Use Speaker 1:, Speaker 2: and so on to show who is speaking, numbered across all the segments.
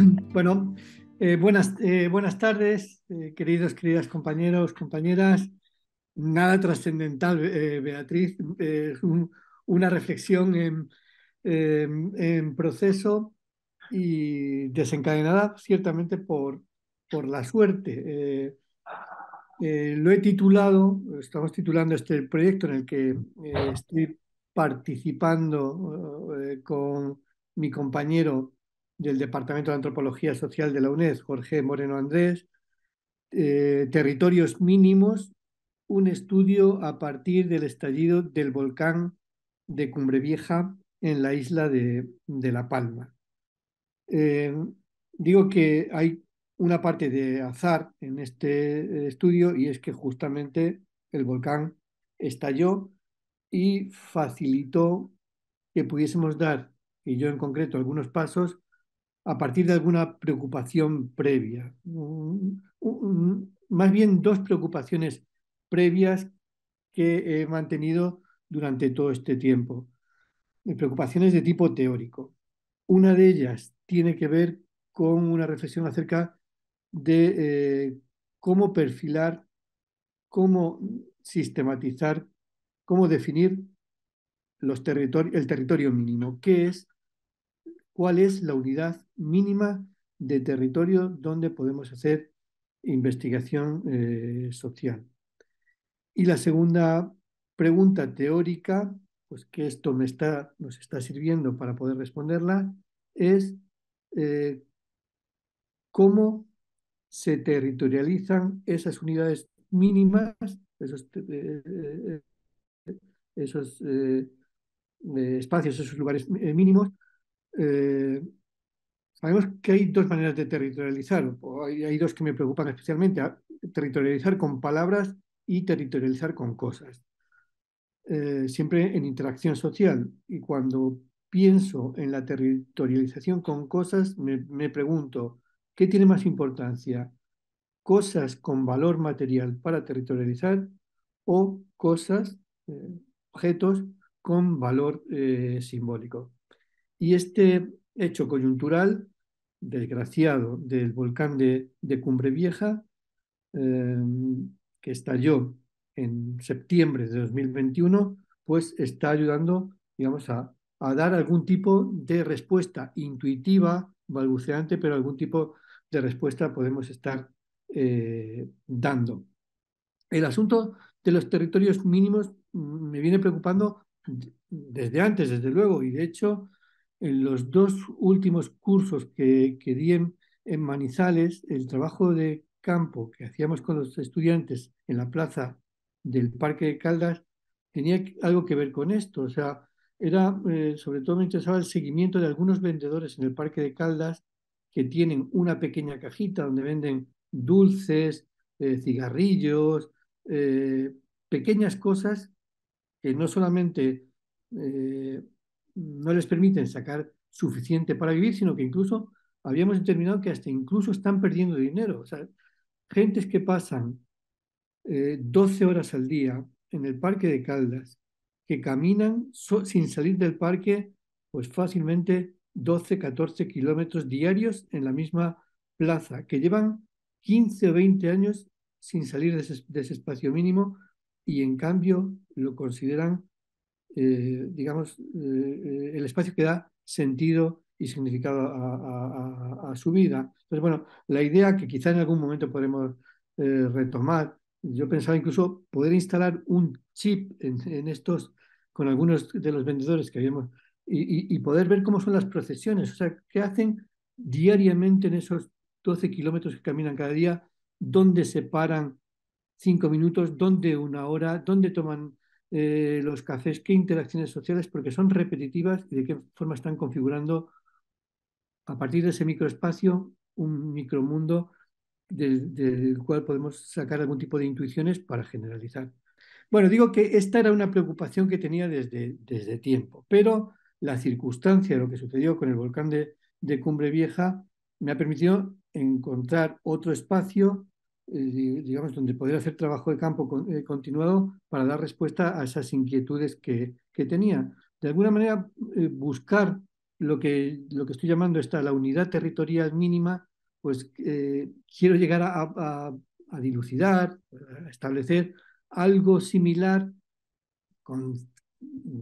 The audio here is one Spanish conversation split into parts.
Speaker 1: Bueno, buenas tardes, queridas compañeros, compañeras. Nada trascendental, Beatriz. Una reflexión en proceso y desencadenada ciertamente por la suerte. Lo he titulado, estamos titulando este proyecto en el que estoy participando con mi compañero del Departamento de Antropología Social de la UNED, Jorge Moreno Andrés, Territorios Mínimos, un estudio a partir del estallido del volcán de Cumbrevieja en la isla de La Palma. Eh, Digo que hay una parte de azar en este estudio y es que justamente el volcán estalló y facilitó que pudiésemos dar, y yo en concreto, algunos pasos a partir de alguna preocupación previa. Más bien dos preocupaciones previas que he mantenido durante todo este tiempo. Preocupaciones de tipo teórico. Una de ellas tiene que ver con una reflexión acerca de cómo perfilar, cómo sistematizar, cómo definir el territorio mínimo. ¿Qué es? ¿Cuál es la unidad mínima de territorio donde podemos hacer investigación social? Y la segunda pregunta teórica, pues que esto nos está sirviendo para poder responderla, es eh, cómo se territorializan esas unidades mínimas, esos espacios, esos lugares mínimos. eh, Sabemos que hay dos maneras de territorializar, o hay dos que me preocupan especialmente: territorializar con palabras y territorializar con cosas. Siempre en interacción social. Y cuando pienso en la territorialización con cosas, me pregunto, ¿qué tiene más importancia? ¿Cosas con valor material para territorializar o cosas, objetos con valor simbólico? Y este hecho coyuntural, desgraciado, del volcán de Cumbrevieja, eh, que estalló en septiembre de 2021, pues está ayudando, digamos, a dar algún tipo de respuesta intuitiva, balbuceante, pero algún tipo de respuesta podemos estar dando. El asunto de los territorios mínimos me viene preocupando desde antes, desde luego, y de hecho, en los dos últimos cursos que di en Manizales, el trabajo de campo que hacíamos con los estudiantes en la plaza del Parque de Caldas tenía algo que ver con esto. O sea, sobre todo me interesaba el seguimiento de algunos vendedores en el Parque de Caldas que tienen una pequeña cajita donde venden dulces, cigarrillos, eh, pequeñas cosas que no solamente eh, no les permiten sacar suficiente para vivir, sino que incluso habíamos determinado que hasta incluso están perdiendo dinero. O sea, gentes que pasan 12 horas al día en el Parque de Caldas, que caminan sin salir del parque, pues fácilmente 12 14 kilómetros diarios en la misma plaza, que llevan 15 o 20 años sin salir de ese espacio mínimo y en cambio lo consideran, digamos, el espacio que da sentido y significado a su vida. Entonces, bueno, la idea que quizá en algún momento podremos retomar, yo pensaba incluso poder instalar un chip en estos, con algunos de los vendedores que habíamos, y poder ver cómo son las procesiones, o sea, qué hacen diariamente en esos 12 kilómetros que caminan cada día, dónde se paran 5 minutos, dónde una hora, dónde toman los cafés, qué interacciones sociales, porque son repetitivas y de qué forma están configurando a partir de ese microespacio un micromundo del cual podemos sacar algún tipo de intuiciones para generalizar. Bueno, digo que esta era una preocupación que tenía desde tiempo, pero la circunstancia de lo que sucedió con el volcán de Cumbre Vieja me ha permitido encontrar otro espacio, digamos, donde poder hacer trabajo de campo continuado para dar respuesta a esas inquietudes que tenía. De alguna manera, buscar lo que estoy llamando esta la unidad territorial mínima, pues quiero llegar a dilucidar, a establecer algo similar con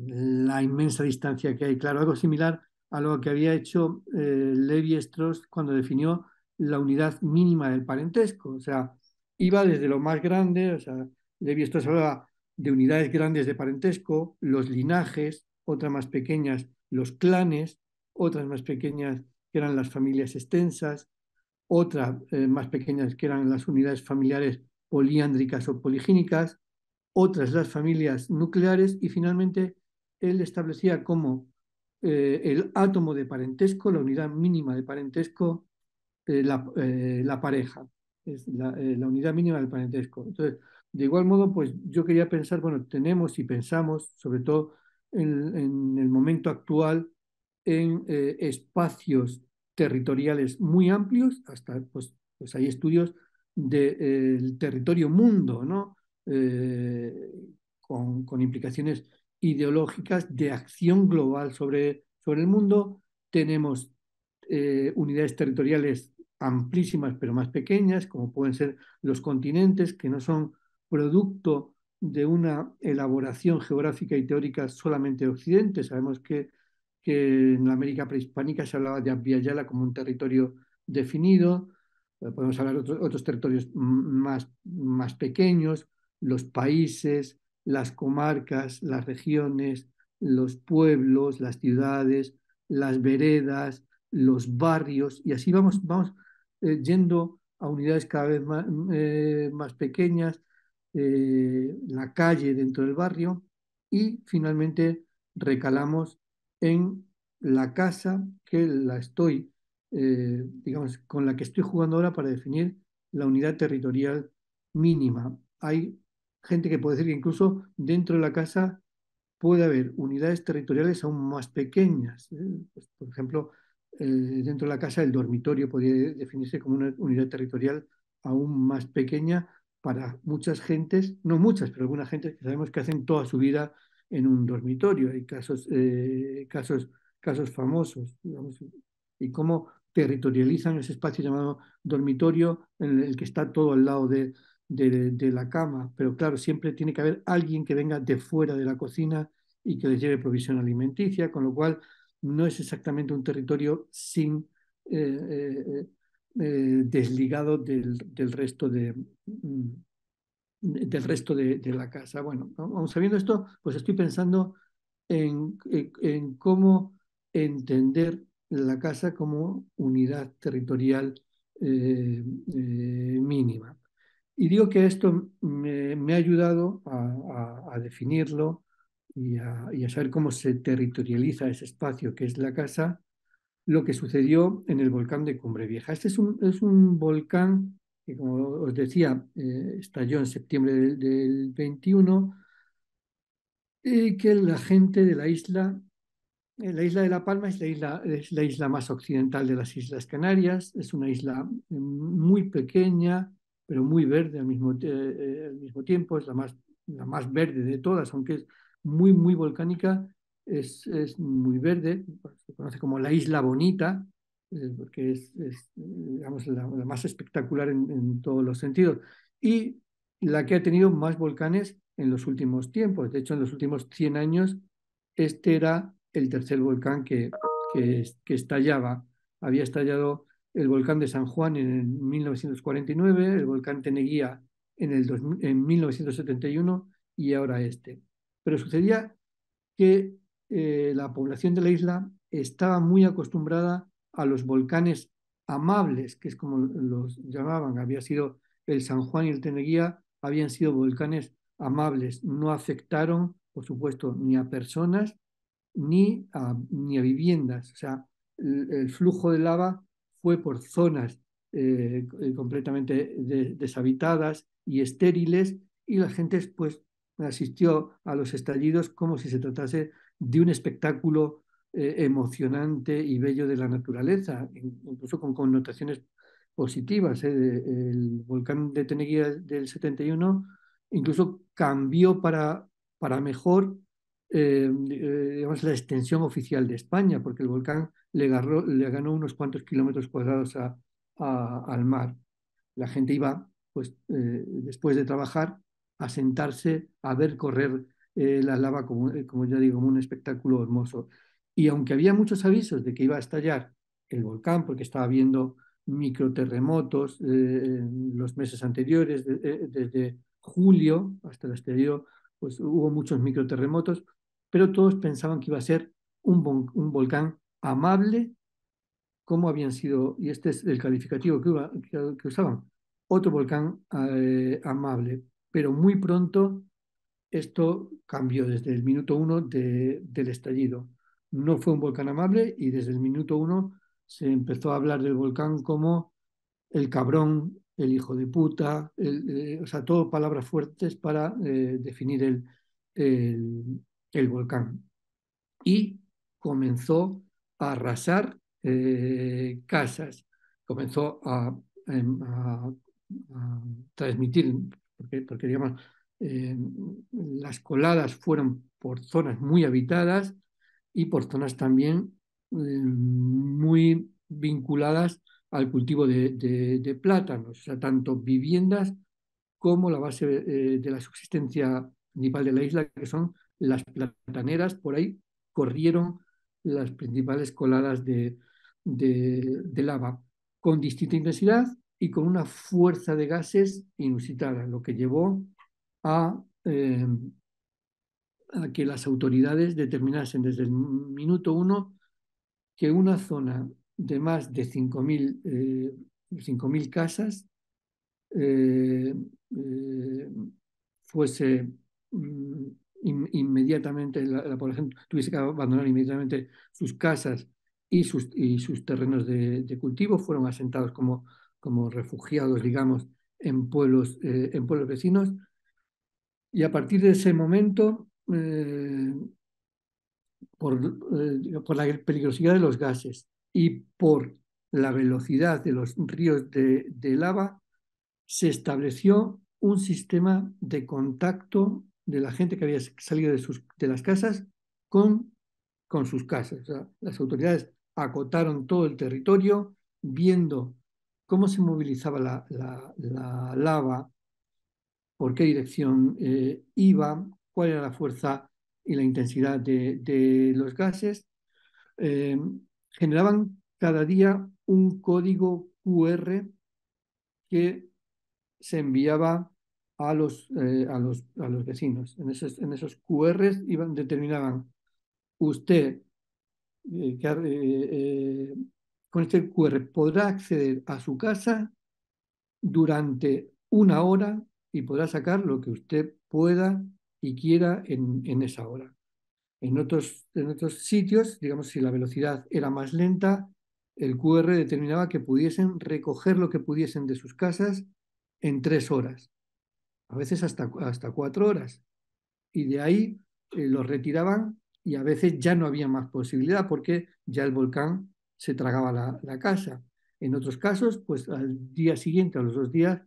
Speaker 1: la inmensa distancia que hay. Claro, algo similar a lo que había hecho Lévi-Strauss cuando definió la unidad mínima del parentesco. O sea, iba desde lo más grande, o sea, Lévi-Strauss hablaba de unidades grandes de parentesco, los linajes, otras más pequeñas, los clanes, otras más pequeñas que eran las familias extensas, otras más pequeñas que eran las unidades familiares poliándricas o poligínicas, otras las familias nucleares y finalmente él establecía como el átomo de parentesco, la unidad mínima de parentesco, la pareja, es la unidad mínima del parentesco. Entonces, de igual modo, pues yo quería pensar, bueno, tenemos y pensamos, sobre todo en el momento actual, en espacios territoriales muy amplios, hasta pues hay estudios del territorio mundo, ¿no? Eh, con implicaciones ideológicas de acción global sobre el mundo. Tenemos unidades territoriales amplísimas pero más pequeñas, como pueden ser los continentes, que no son producto de una elaboración geográfica y teórica solamente de Occidente. Sabemos que en la América prehispánica se hablaba de Abya como un territorio definido. Podemos hablar de otros territorios más pequeños, los países, las comarcas, las regiones, los pueblos, las ciudades, las veredas, los barrios, y así vamos yendo a unidades cada vez más pequeñas, la calle dentro del barrio, y finalmente recalamos en la casa que la estoy, digamos, con la que estoy jugando ahora para definir la unidad territorial mínima. Hay gente que puede decir que incluso dentro de la casa puede haber unidades territoriales aún más pequeñas. Pues, por ejemplo, dentro de la casa el dormitorio podría definirse como una unidad territorial aún más pequeña para muchas gentes, no muchas, pero algunas gentes que sabemos que hacen toda su vida en un dormitorio. Hay casos famosos, digamos, y cómo territorializan ese espacio llamado dormitorio en el que está todo al lado de la cama, pero claro, siempre tiene que haber alguien que venga de fuera de la cocina y que les lleve provisión alimenticia, con lo cual no es exactamente un territorio desligado del resto de la casa. Bueno, vamos sabiendo esto, pues estoy pensando en cómo entender la casa como unidad territorial mínima. Y digo que esto me ha ayudado a definirlo y a saber cómo se territorializa ese espacio que es la casa, lo que sucedió en el volcán de Cumbre Vieja. Este es un volcán que, como os decía, estalló en septiembre del 21 y que la gente de la isla de La Palma es la isla más occidental de las Islas Canarias. Es una isla muy pequeña, pero muy verde al mismo tiempo. Es la más verde de todas, aunque es muy, muy volcánica. Es muy verde. Se conoce como la Isla Bonita, porque digamos, la más espectacular en todos los sentidos. Y la que ha tenido más volcanes en los últimos tiempos. De hecho, en los últimos 100 años este era el tercer volcán que estallaba. Había estallado el volcán de San Juan en 1949, el volcán Teneguía en 1971 y ahora este. Pero sucedía que la población de la isla estaba muy acostumbrada a los volcanes amables, que es como los llamaban. Había sido el San Juan y el Teneguía, habían sido volcanes amables, no afectaron, por supuesto, ni a personas ni a viviendas. O sea, el flujo de lava fue por zonas completamente deshabitadas y estériles, y la gente pues asistió a los estallidos como si se tratase de un espectáculo emocionante y bello de la naturaleza, incluso con connotaciones positivas. El volcán de Teneguía del 71 incluso cambió para mejor digamos, la extensión oficial de España, porque el volcán le ganó unos cuantos kilómetros cuadrados al mar. La gente iba, pues, después de trabajar, a sentarse, a ver correr la lava, como ya digo, como un espectáculo hermoso. Y aunque había muchos avisos de que iba a estallar el volcán, porque estaba habiendo microterremotos en los meses anteriores, desde julio hasta el estallido, pues hubo muchos microterremotos, pero todos pensaban que iba a ser un volcán amable, como habían sido, y este es el calificativo que usaban, otro volcán amable, pero muy pronto esto cambió desde el minuto uno del estallido. No fue un volcán amable y desde el minuto uno se empezó a hablar del volcán como el cabrón, el hijo de puta, o sea, todo palabras fuertes para definir el, el volcán. Y comenzó a arrasar casas, comenzó a transmitir, porque digamos, eh, las coladas fueron por zonas muy habitadas y por zonas también muy vinculadas al cultivo de plátanos, o sea, tanto viviendas como la base de la subsistencia principal de la isla, que son las plataneras. Por ahí corrieron las principales coladas de lava con distinta intensidad y con una fuerza de gases inusitada, lo que llevó a, eh, a que las autoridades determinasen desde el minuto uno que una zona de más de 5.000 casas eh, eh, fuese inmediatamente, la población tuviese que abandonar inmediatamente sus casas y sus terrenos de cultivo, fueron asentados como refugiados, digamos, en pueblos vecinos. Y a partir de ese momento, por la peligrosidad de los gases y por la velocidad de los ríos de lava, se estableció un sistema de contacto de la gente que había salido de las casas con, con sus casas. O sea, las autoridades acotaron todo el territorio viendo cómo se movilizaba la lava, por qué dirección iba, cuál era la fuerza y la intensidad de los gases. Eh, Generaban cada día un código QR que se enviaba a los vecinos. En esos QRs determinaban usted, con este QR podrá acceder a su casa durante una hora y podrá sacar lo que usted pueda y quiera en esa hora. En otros sitios, digamos, si la velocidad era más lenta, el QR determinaba que pudiesen recoger lo que pudiesen de sus casas en 3 horas, a veces hasta 4 horas. Y de ahí los retiraban y a veces ya no había más posibilidad porque ya el volcán se tragaba la casa. En otros casos, pues al día siguiente, a los 2 días,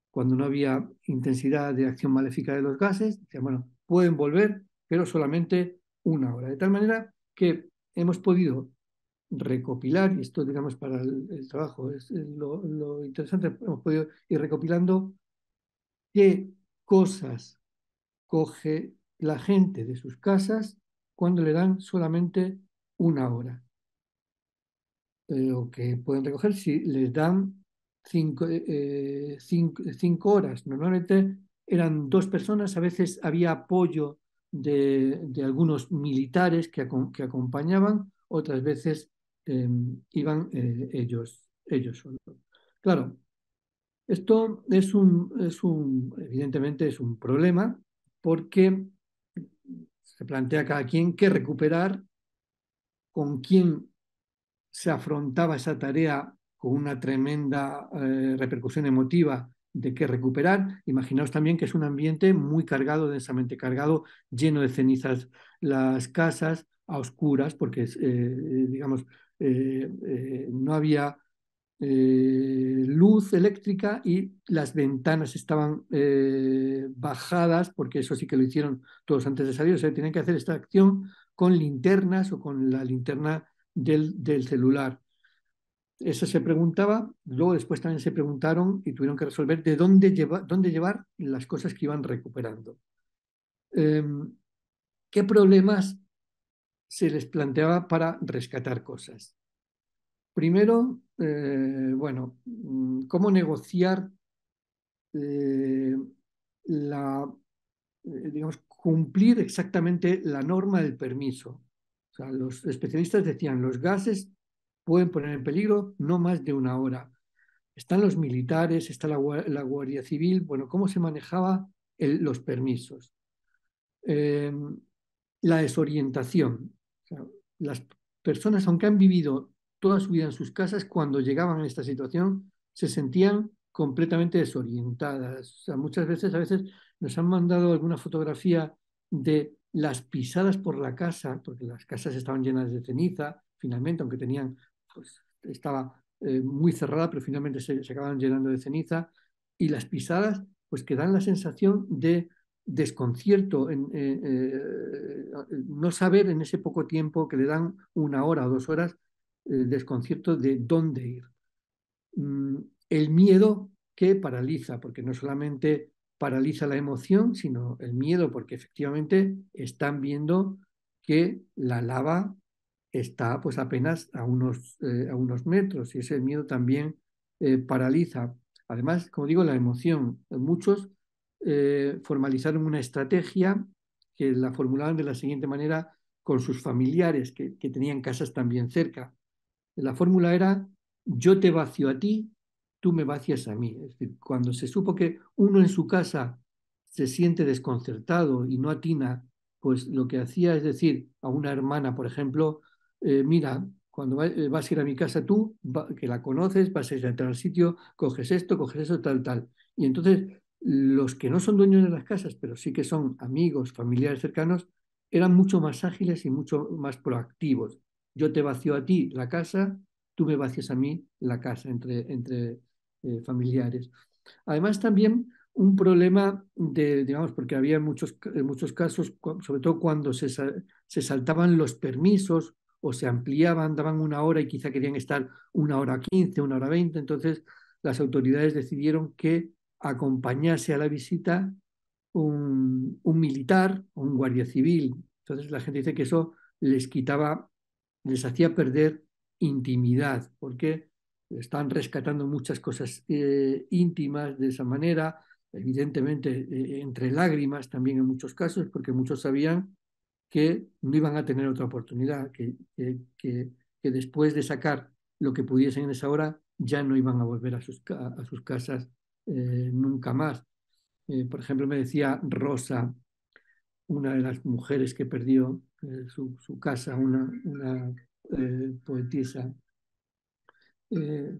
Speaker 1: cuando no había intensidad de acción maléfica de los gases, decían, bueno, pueden volver, pero solamente una hora. De tal manera que hemos podido recopilar, y esto, digamos, para el trabajo es lo interesante, hemos podido ir recopilando qué cosas coge la gente de sus casas cuando le dan solamente una hora, o que pueden recoger si les dan 5 horas. Normalmente eran 2 personas, a veces había apoyo de algunos militares que acompañaban, otras veces iban ellos solos. Claro, esto evidentemente es un problema porque se plantea cada quien qué recuperar, con quién se afrontaba esa tarea con una tremenda repercusión emotiva de qué recuperar. Imaginaos también que es un ambiente muy cargado, densamente cargado, lleno de cenizas, las casas a oscuras, porque digamos, no había luz luz eléctrica y las ventanas estaban bajadas, porque eso sí que lo hicieron todos antes de salir, o sea, tenían que hacer esta acción con linternas o con la linterna del celular. Eso se preguntaba, luego después también se preguntaron y tuvieron que resolver de dónde llevar las cosas que iban recuperando. ¿Qué problemas se les planteaba para rescatar cosas? Primero, bueno, cómo negociar eh, la, digamos, cumplir exactamente la norma del permiso. O sea, los especialistas decían, los gases pueden poner en peligro no más de 1 hora. Están los militares, está la Guardia Civil. Bueno, ¿cómo se manejaba los permisos? Eh, la desorientación. O sea, las personas, aunque han vivido toda su vida en sus casas, cuando llegaban a esta situación, se sentían completamente desorientadas. O sea, muchas veces, a veces nos han mandado alguna fotografía de las pisadas por la casa, porque las casas estaban llenas de ceniza, finalmente, aunque tenían, pues estaba muy cerrada, pero finalmente se acaban llenando de ceniza, y las pisadas, pues que dan la sensación de desconcierto, no saber en ese poco tiempo que le dan 1 hora o 2 horas, desconcierto de dónde ir. El miedo que paraliza, porque no solamente paraliza la emoción, sino el miedo, porque efectivamente están viendo que la lava está pues apenas a unos metros y ese miedo también paraliza. Además, como digo, la emoción. Muchos formalizaron una estrategia que la formulaban de la siguiente manera con sus familiares que tenían casas también cerca. La fórmula era, yo te vacío a ti, tú me vacías a mí. Es decir, cuando se supo que uno en su casa se siente desconcertado y no atina, pues lo que hacía es decir a una hermana, por ejemplo, mira, cuando vas a ir a mi casa tú, que la conoces, vas a ir a tal sitio, coges esto, coges eso, tal, tal. Y entonces los que no son dueños de las casas, pero sí que son amigos, familiares cercanos, eran mucho más ágiles y mucho más proactivos. Yo te vacío a ti la casa, tú me vacías a mí la casa entre familiares. Además, también un problema digamos, porque había muchos casos, sobre todo cuando se saltaban los permisos o se ampliaban, daban 1 hora y quizá querían estar 1 hora 15, 1 hora 20. Entonces, las autoridades decidieron que acompañase a la visita un militar o un guardia civil. Entonces, la gente dice que eso les hacía perder intimidad, porque están rescatando muchas cosas íntimas de esa manera, evidentemente entre lágrimas también en muchos casos, porque muchos sabían que no iban a tener otra oportunidad, que después de sacar lo que pudiesen en esa hora, ya no iban a volver a sus casas nunca más. Por ejemplo, me decía Rosa, una de las mujeres que perdió su casa, una poetisa, eh,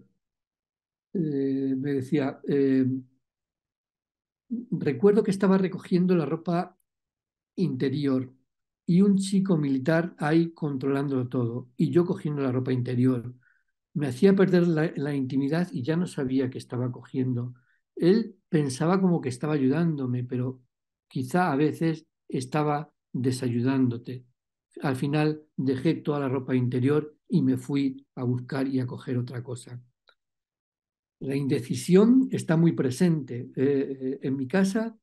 Speaker 1: me decía, recuerdo que estaba recogiendo la ropa interior y un chico militar ahí controlándolo todo y yo cogiendo la ropa interior. Me hacía perder la intimidad y ya no sabía qué estaba cogiendo. Él pensaba como que estaba ayudándome, pero quizá a veces estaba desayudándote. Al final dejé toda la ropa interior y me fui a buscar y a coger otra cosa. La indecisión está muy presente. En mi casa,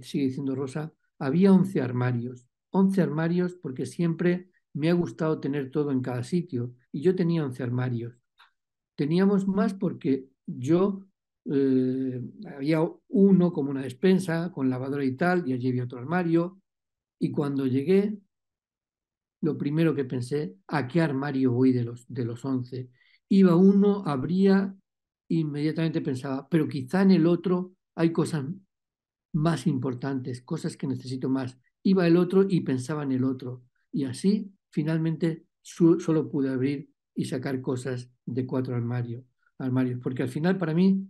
Speaker 1: sigue diciendo Rosa, había 11 armarios. 11 armarios porque siempre me ha gustado tener todo en cada sitio y yo tenía 11 armarios. Teníamos más porque yo había uno como una despensa con lavadora y tal, y allí había otro armario. Y cuando llegué, lo primero que pensé, ¿a qué armario voy de los 11? Iba uno, abría, inmediatamente pensaba, pero quizá en el otro hay cosas más importantes, cosas que necesito más. Iba el otro y pensaba en el otro. Y así, finalmente, solo pude abrir y sacar cosas de 4 armarios. Porque al final, para mí,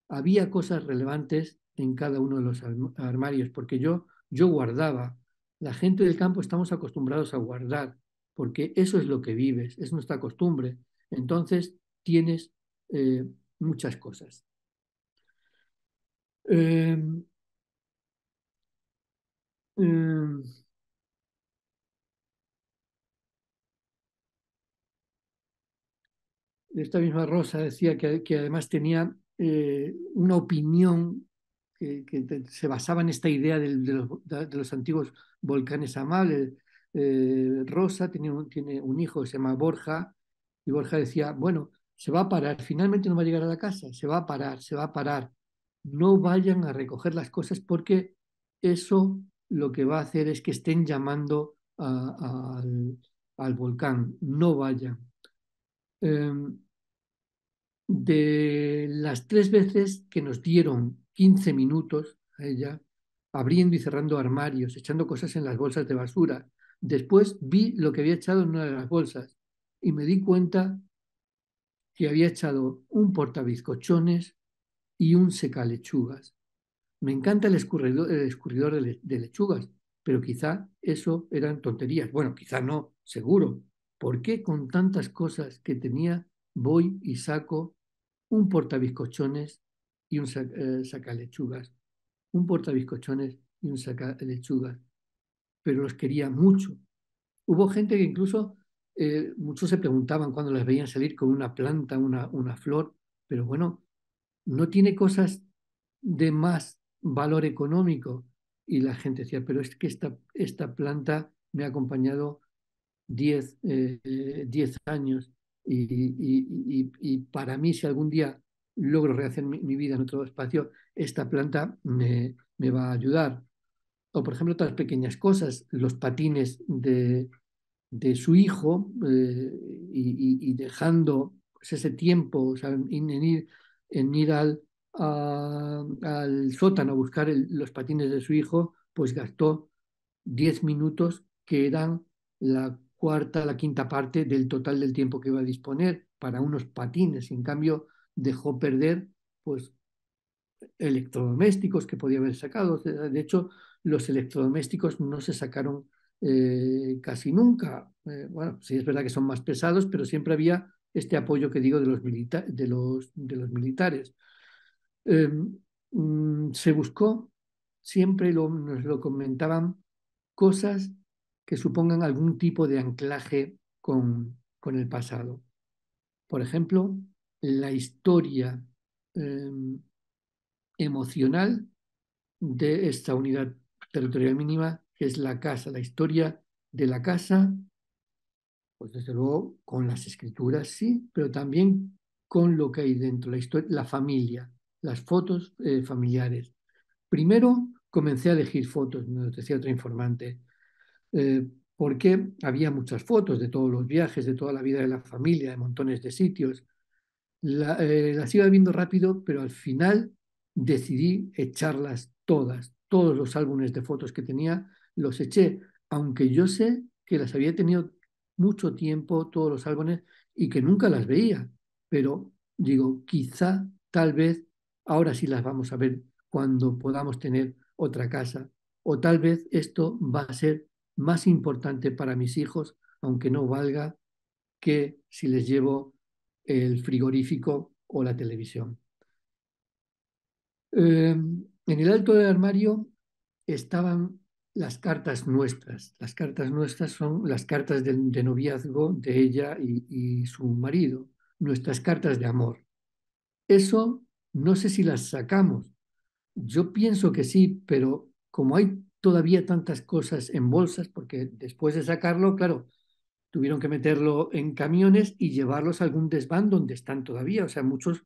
Speaker 1: había cosas relevantes en cada uno de los armarios, porque yo guardaba. La gente del campo estamos acostumbrados a guardar, porque eso es lo que vives, es nuestra costumbre. Entonces tienes muchas cosas. Eh, eh, Esta misma Rosa decía que además tenía una opinión se basaba en esta idea de los antiguos volcanes amables. Rosa tiene un hijo que se llama Borja, y Borja decía, bueno, se va a parar, finalmente no va a llegar a la casa, se va a parar, se va a parar. No vayan a recoger las cosas porque eso lo que va a hacer es que estén llamando al volcán, no vayan. De las 3 veces que nos dieron 15 minutos a ella, abriendo y cerrando armarios, echando cosas en las bolsas de basura, después vi lo que había echado en una de las bolsas y me di cuenta que había echado un portabizcochones y un secalechugas. Me encanta el escurridor de lechugas, pero quizá eso eran tonterías. Bueno, quizá no, seguro. ¿Por qué con tantas cosas que tenía voy y saco un portabizcochones y un sacalechugas? Un portabizcochones y un sacalechugas. Pero los quería mucho. Hubo gente que incluso, muchos se preguntaban cuando las veían salir con una planta, una flor, pero bueno, no tiene cosas de más valor económico. Y la gente decía, pero es que esta planta me ha acompañado 10 años y para mí, si algún día logro rehacer mi vida en otro espacio, esta planta me va a ayudar. O, por ejemplo, otras pequeñas cosas, los patines de su hijo y dejando pues, ese tiempo, o sea, en ir al sótano a buscar los patines de su hijo, pues gastó 10 minutos, que eran la cuarta, la quinta parte del total del tiempo que iba a disponer para unos patines. En cambio, dejó perder pues electrodomésticos que podía haber sacado. De hecho, los electrodomésticos no se sacaron casi nunca. Bueno, sí es verdad que son más pesados, pero siempre había este apoyo que digo de los militares. Eh, Se buscó, siempre nos lo comentaban, cosas que supongan algún tipo de anclaje con el pasado. Por ejemplo, la historia eh, emocional de esta unidad territorial mínima, que es la casa, la historia de la casa, pues desde luego con las escrituras, sí, pero también con lo que hay dentro, la historia, la familia, las fotos familiares. Primero comencé a elegir fotos, nos decía otro informante, porque había muchas fotos de todos los viajes, de toda la vida de la familia, de montones de sitios. Las iba viendo rápido, pero al final decidí echarlas todas. Todos los álbumes de fotos que tenía los eché, aunque yo sé que las había tenido mucho tiempo, todos los álbumes, y que nunca las veía. Pero digo, quizá, tal vez, ahora sí las vamos a ver cuando podamos tener otra casa. O tal vez esto va a ser más importante para mis hijos, aunque no valga que si les llevo el frigorífico o la televisión. En el alto del armario estaban las cartas nuestras. Las cartas nuestras son las cartas de noviazgo de ella y su marido, nuestras cartas de amor. Eso no sé si las sacamos. Yo pienso que sí, pero como hay todavía tantas cosas en bolsas, porque después de sacarlo, claro, tuvieron que meterlo en camiones y llevarlos a algún desván donde están todavía. O sea, muchos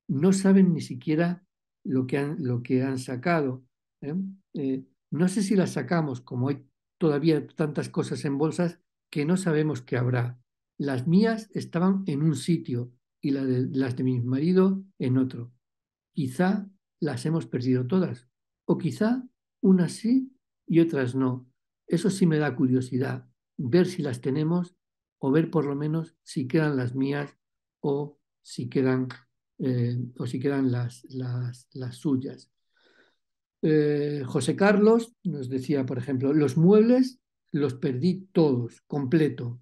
Speaker 1: no saben ni siquiera lo que han sacado. ¿Eh? No sé si las sacamos, como hay todavía tantas cosas en bolsas que no sabemos qué habrá. Las mías estaban en un sitio y las de mi marido en otro. Quizá las hemos perdido todas, o quizá unas sí y otras no. Eso sí me da curiosidad, ver si las tenemos o ver por lo menos si quedan las mías o si quedan las suyas. José Carlos nos decía, por ejemplo, los muebles los perdí todos, completo.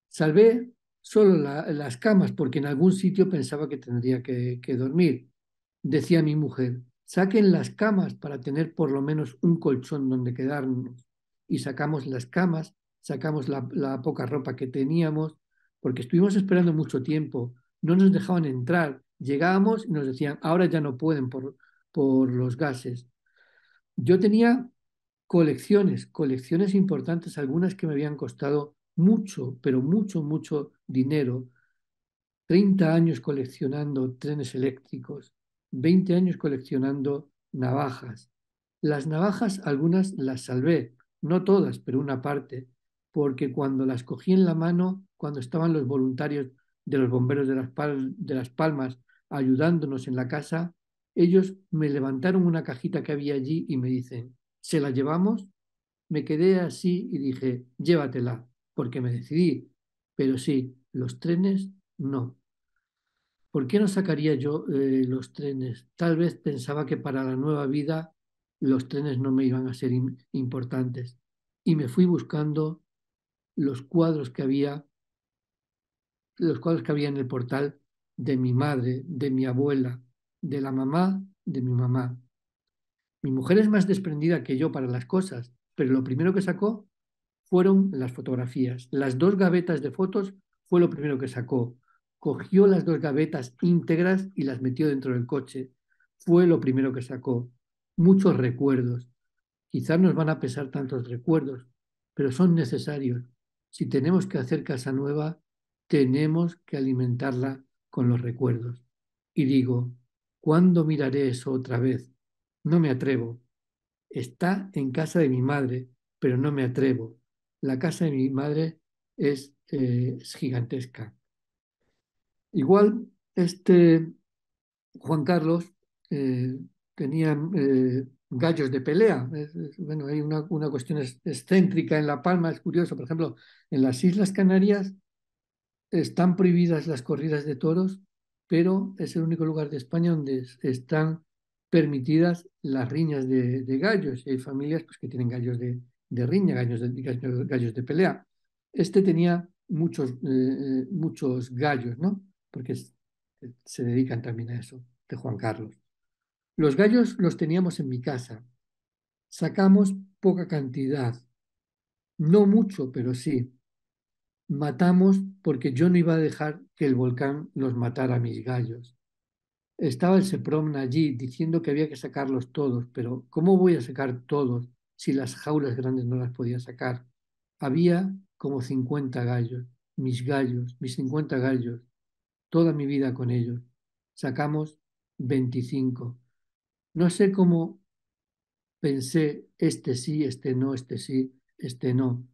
Speaker 1: Salvé solo las camas, porque en algún sitio pensaba que tendría que dormir. Decía mi mujer, saquen las camas para tener por lo menos un colchón donde quedarnos. Y sacamos las camas, sacamos la poca ropa que teníamos, porque estuvimos esperando mucho tiempo, no nos dejaban entrar. Llegábamos y nos decían, ahora ya no pueden por los gases. Yo tenía colecciones importantes, algunas que me habían costado mucho, pero mucho, mucho dinero. 30 años coleccionando trenes eléctricos, 20 años coleccionando navajas. Las navajas, algunas las salvé, no todas, pero una parte, porque cuando las cogí en la mano, cuando estaban los voluntarios de los bomberos de las Palmas ayudándonos en la casa, ellos me levantaron una cajita que había allí y me dicen, ¿se la llevamos? Me quedé así y dije, llévatela, porque me decidí. Pero sí, los trenes no. ¿Por qué no sacaría yo los trenes? Tal vez pensaba que para la nueva vida los trenes no me iban a ser importantes. Y me fui buscando los cuadros que había, los cuadros que había en el portal de mi madre, de mi abuela, de la mamá de mi mamá. Mi mujer es más desprendida que yo para las cosas, pero lo primero que sacó fueron las fotografías. Las dos gavetas de fotos fue lo primero que sacó. Cogió las dos gavetas íntegras y las metió dentro del coche. Fue lo primero que sacó. Muchos recuerdos. Quizás nos van a pesar tantos recuerdos, pero son necesarios. Si tenemos que hacer casa nueva, tenemos que alimentarla con los recuerdos. Y digo, ¿cuándo miraré eso otra vez? No me atrevo. Está en casa de mi madre, pero no me atrevo. La casa de mi madre es gigantesca. Igual, Juan Carlos eh, tenía gallos de pelea. Bueno, hay una cuestión excéntrica en La Palma, es curioso. Por ejemplo, en las Islas Canarias están prohibidas las corridas de toros, pero es el único lugar de España donde están permitidas las riñas de gallos. Y hay familias pues, que tienen gallos de riña, gallos de pelea. Este tenía muchos gallos, ¿no? Porque se dedican también a eso, de Juan Carlos. Los gallos los teníamos en mi casa. Sacamos poca cantidad, no mucho, pero sí. Matamos porque yo no iba a dejar que el volcán los matara a mis gallos. Estaba el Seprona allí diciendo que había que sacarlos todos, pero ¿cómo voy a sacar todos si las jaulas grandes no las podía sacar? Había como 50 gallos, mis 50 gallos, toda mi vida con ellos. Sacamos 25. No sé cómo pensé, este sí, este no, este sí, este no.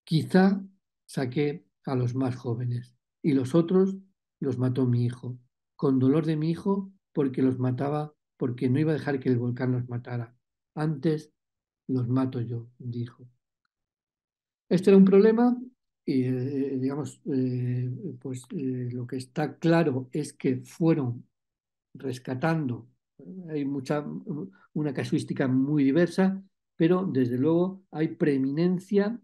Speaker 1: Quizá saqué a los más jóvenes y los otros los mató mi hijo, con dolor de mi hijo porque los mataba, porque no iba a dejar que el volcán los matara. Antes los mato yo, dijo. Este era un problema y, digamos, lo que está claro es que fueron rescatando. Hay una casuística muy diversa, pero desde luego hay preeminencia.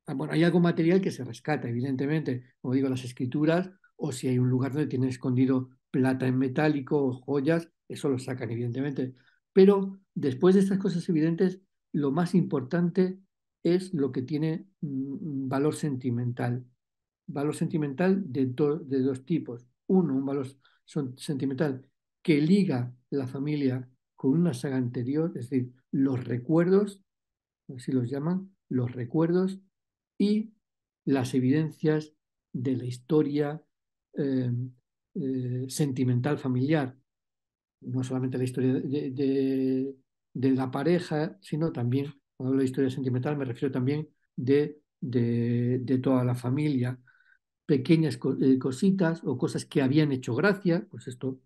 Speaker 1: Bueno, hay algo material que se rescata, evidentemente, como digo, las escrituras, o si hay un lugar donde tienen escondido plata en metálico o joyas, eso lo sacan, evidentemente. Pero después de estas cosas evidentes, lo más importante es lo que tiene valor sentimental. Valor sentimental de dos tipos. Uno, un valor sentimental que liga la familia con una saga anterior, es decir, los recuerdos, así los llaman, los recuerdos y las evidencias de la historia eh, sentimental familiar. No solamente la historia de la pareja, sino también, cuando hablo de historia sentimental, me refiero también de toda la familia. Pequeñas cositas o cosas que habían hecho gracia, pues esto,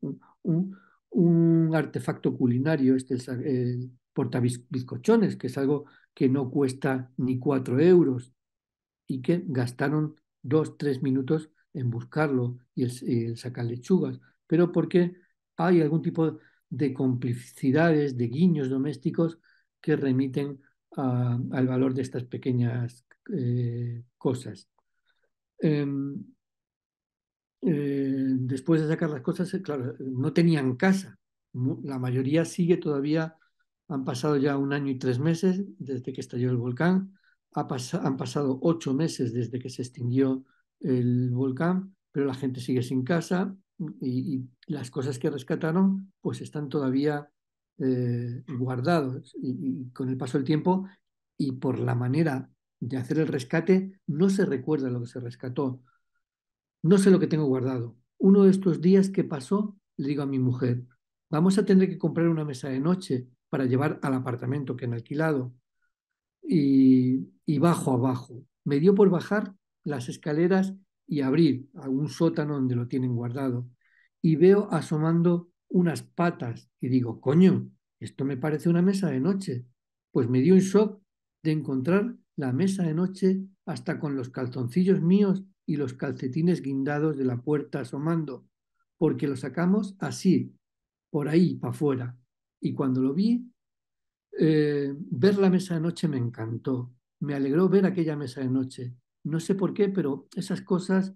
Speaker 1: un artefacto culinario, el portabizcochones, que es algo que no cuesta ni 4 euros y que gastaron 2, 3 minutos en buscarlo y el sacar lechugas, pero porque hay algún tipo de complicidades, de guiños domésticos que remiten al valor de estas pequeñas cosas. después de sacar las cosas, claro, no tenían casa. La mayoría sigue todavía, han pasado ya 1 año y 3 meses desde que estalló el volcán, han pasado 8 meses desde que se extinguió el volcán, pero la gente sigue sin casa y las cosas que rescataron pues están todavía guardados y con el paso del tiempo y por la manera de hacer el rescate no se recuerda lo que se rescató. No sé lo que tengo guardado. Uno de estos días que pasó, le digo a mi mujer, vamos a tener que comprar una mesa de noche para llevar al apartamento que han alquilado. Y bajo abajo. Me dio por bajar las escaleras y abrir algún sótano donde lo tienen guardado. Y veo asomando unas patas y digo, coño, esto me parece una mesa de noche. Pues me dio un shock de encontrar la mesa de noche hasta con los calzoncillos míos y los calcetines guindados de la puerta asomando, porque lo sacamos así, por ahí, para afuera. Y cuando lo vi, ver la mesa de noche me encantó. Me alegró ver aquella mesa de noche. No sé por qué, pero esas cosas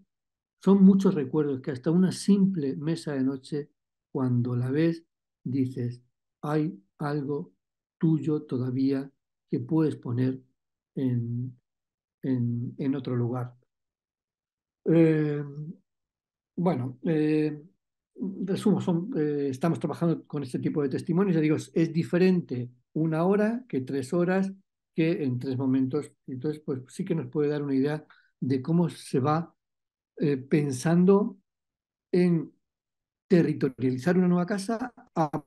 Speaker 1: son muchos recuerdos que hasta una simple mesa de noche, cuando la ves, dices, hay algo tuyo todavía que puedes poner en, en otro lugar. Eh, bueno, resumo, estamos trabajando con este tipo de testimonios. Ya digo, es diferente 1 hora que 3 horas, que en 3 momentos. Entonces, pues sí que nos puede dar una idea de cómo se va pensando en territorializar una nueva casa a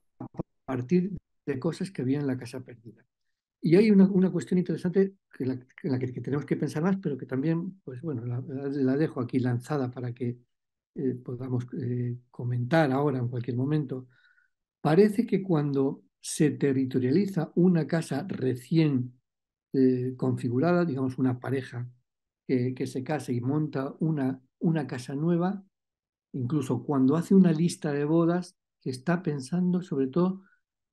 Speaker 1: partir de cosas que había en la casa perdida. Y hay una cuestión interesante en la que tenemos que pensar más, pero que también, pues bueno, la dejo aquí lanzada para que podamos comentar ahora en cualquier momento. Parece que cuando se territorializa una casa recién configurada, digamos una pareja que se casa y monta una casa nueva, incluso cuando hace una lista de bodas, está pensando sobre todo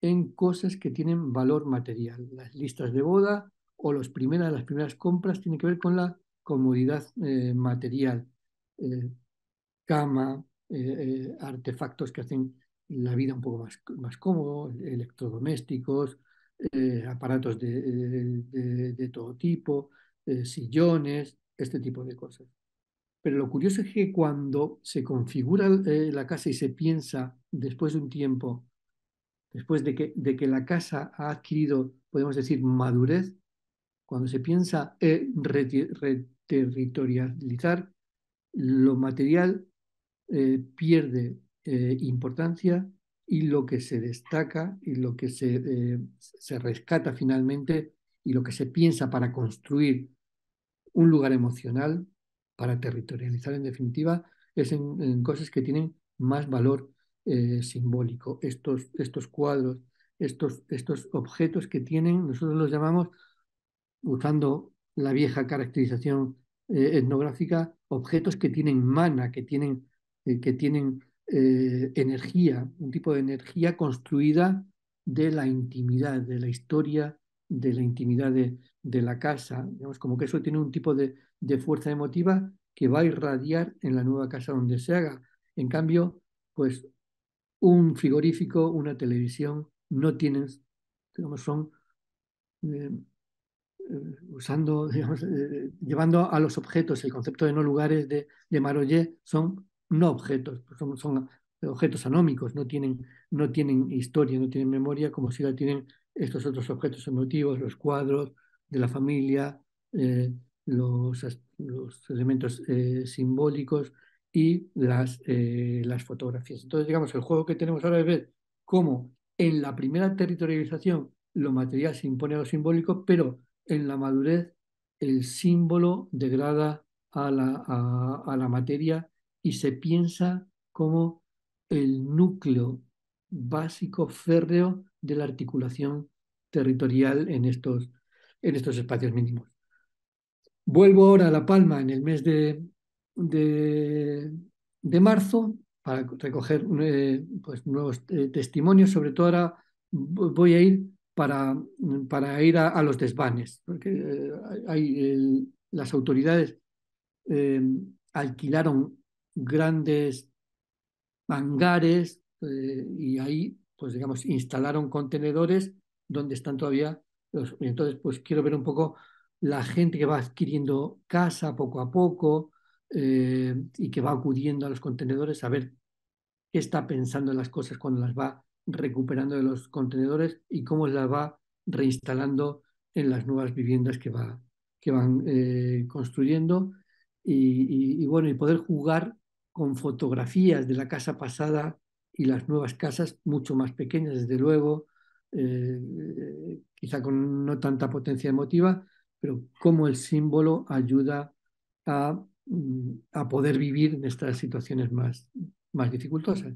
Speaker 1: en cosas que tienen valor material. Las listas de boda o las primeras compras tienen que ver con la comodidad material. Eh, Cama, artefactos que hacen la vida un poco más cómodo, electrodomésticos, aparatos de todo tipo, sillones, este tipo de cosas. Pero lo curioso es que cuando se configura la casa y se piensa después de un tiempo, después de que la casa ha adquirido, podemos decir, madurez, cuando se piensa reterritorializar, lo material pierde importancia y lo que se destaca y lo que se rescata finalmente y lo que se piensa para construir un lugar emocional, para territorializar en definitiva, es en cosas que tienen más valor simbólico. Estos cuadros, estos objetos que tienen, nosotros los llamamos, usando la vieja caracterización etnográfica, objetos que tienen mana, que tienen energía, un tipo de energía construida de la intimidad, de la historia, de la intimidad de la casa. Digamos, como que eso tiene un tipo de fuerza emotiva que va a irradiar en la nueva casa donde se haga. En cambio, pues un frigorífico, una televisión, no tienen, digamos, son eh, usando, digamos, llevando a los objetos el concepto de no lugares de Marollé, son no objetos, pues son objetos anómicos, no tienen historia, no tienen memoria, como si la tienen estos otros objetos emotivos, los cuadros de la familia, los elementos simbólicos y las fotografías. Entonces, digamos, el juego que tenemos ahora es ver cómo en la primera territorialización lo material se impone a lo simbólico, pero en la madurez el símbolo degrada a la materia y se piensa como el núcleo básico férreo de la articulación territorial en estos espacios mínimos. Vuelvo ahora a La Palma en el mes de, de marzo para recoger pues, nuevos testimonios. Sobre todo ahora voy a ir para ir a los desvanes, porque las autoridades eh, alquilaron grandes hangares y ahí, pues digamos, instalaron contenedores donde están todavía los... Entonces, pues quiero ver un poco la gente que va adquiriendo casa poco a poco y que va acudiendo a los contenedores, a ver qué está pensando en las cosas cuando las va recuperando de los contenedores y cómo las va reinstalando en las nuevas viviendas que van construyendo. Y bueno, y poder jugar con fotografías de la casa pasada y las nuevas casas, mucho más pequeñas, desde luego, quizá con no tanta potencia emotiva, pero cómo el símbolo ayuda a poder vivir en estas situaciones más dificultosas.